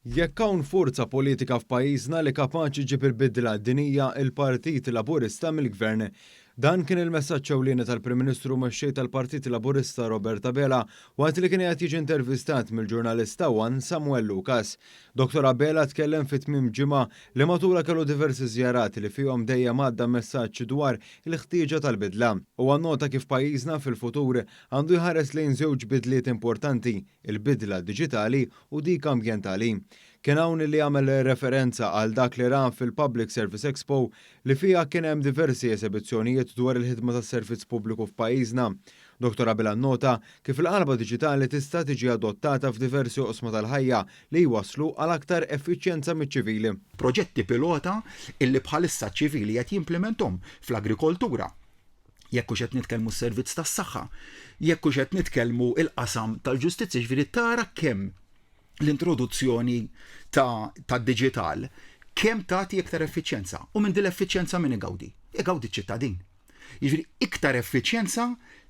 Jekk hawn forza politika f'pajjiżna li kapaċi ġib il-bidla dinija il-Partit Laburista mill-Gvern. Dan kien il-messaġġ ewlieni tal-Prim Ministru mexxej tal-Partit Laburista Robert Abela waqt li kien qed jiġi intervistat mill-ġurnalista One Samuel Lucas. Dr. Abela tkellem fit-tmiem ġimgħa li matula kellu diversi żjarati li fihom dejjem għadda messaġġ dwar il-ħtieġa tal-bidla. U annota kif pajjiżna fil-futur għandu jħares lejn żewġ bidliet importanti, il-bidla diġitali u dik ambjentali. Kien hawn li għamel referenza għal dak li ra fil-Public Service Expo li fiha kien hemm diversi esibizzjonijiet dwar il-ħidma tas-servizz pubbliku f'pajjiżna. Dr. Abela nnota kif il-qalba diġitali tista' tiġi adottata f'diversi oqsma tal-ħajja li jwasslu għal aktar effiċjenza miċ-ċivili. Proġetti pilota illi bħalissa ċivili qed jimplementhom fl-agrikoltura. Jekk hux qed nitkellmu s-servizz tas-saħħa, jekk hux qed nitkellmu il-qasam tal-ġustizzja, ġifieri tara kemm l-introduzzjoni ta' digital kemm tagħti iktar effiċjenza u minn din l-effiċjenza min igawdi? Igawdi ċ-ċittadin. Jiġri iktar effiċjenza,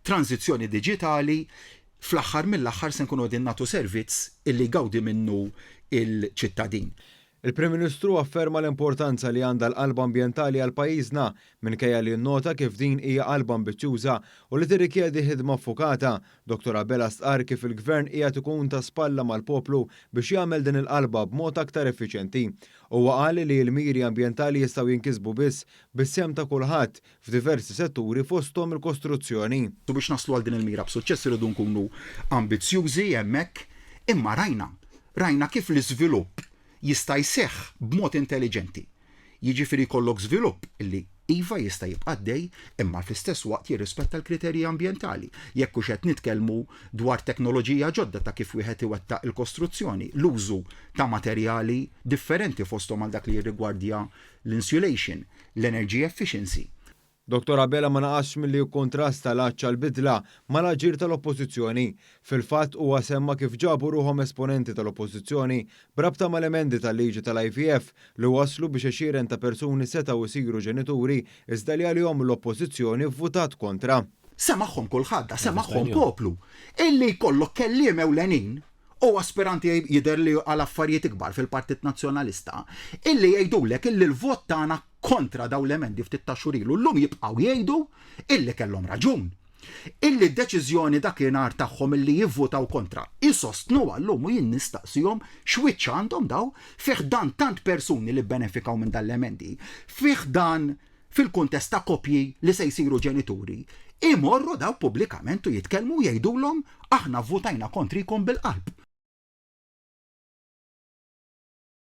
tranzizzjoni diġitali, fl-aħħar mill-aħħar se nkunu qegħdin nagħtu servizz illi jgawdi minnu il-ċittadin. Il-Prim Ministru afferma l-importanza li għandha l-qalba ambjentali għal pajjiżna minkejja li nnota kif din hija qalba ambizzjuża u li tirrikjedi ħidma ffukata. Dr. Abela stqarr kif il-Gvern qiegħed ikun ta' spalla mal-poplu biex jagħmel din il-qalba b'mod aktar effiċjenti. Huwa qal li l-miri ambjentali jistgħu jinkisbu biss bis-sehem ta' kulħadd f'diversi setturi fosthom il-kostruzzjoni. Biex naslu għal din il-mira b'suċċess iridu nkunu ambizzjużi hemmhekk, imma rajna kif l-iżvilupp jista' jseħħ b'mod intelligenti. Jiġifieri jkollok żvilupp illi iva jista' jibqa' għaddej imma fl-istess waqt jirrispetta l-kriterji ambjentali. Jekk hux qed nitkellmu dwar teknoloġija ġodda ta' kif wieħed iwettaq il-kostruzzjoni, l-użu ta' materjali differenti fosthom għal dak li jirrigwardja l-insulation, l-energy efficiency. Dr. Abela ma naqax milli jikkontrasta l-għaċċa l-bidla mal-aġir tal-oppożizzjoni. Fil-fatt huwa semma kif ġabu ruhom esponenti tal-oppożizzjoni brabta mal-emendi tal-liġi tal-IVF li waslu biex għexieren ta' persuni setgħu jsiru ġenituri iżda li għalihom l-oppożizzjoni vvutat kontra. Semaħħom kulħadd, semaħħom poplu. Illi jkollok kelliem ewlenin u aspiranti jidher li għal affarijiet ikbar fil-Partit Nazzjonalista, illi jgħidulek illi l-vot tagħna kontra dawn l-emendi ftit ta' xhur ilu llum jibqgħu jgħidu illi kellhom raġun. Illi d-deċiżjoni dakinhar tagħhom illi jivvotaw kontra isostnu għallum u jien nistaqsihom x'wiċċ għandhom daw fih dan tant persuni li benefikaw minn dan l-emendi, fih dan fil-kuntest ta' koppji li se jsiru ġenituri, imorru daw pubblikament u jitkellmu jgħidulhom aħna vvutajna kontrikom bil-qalb.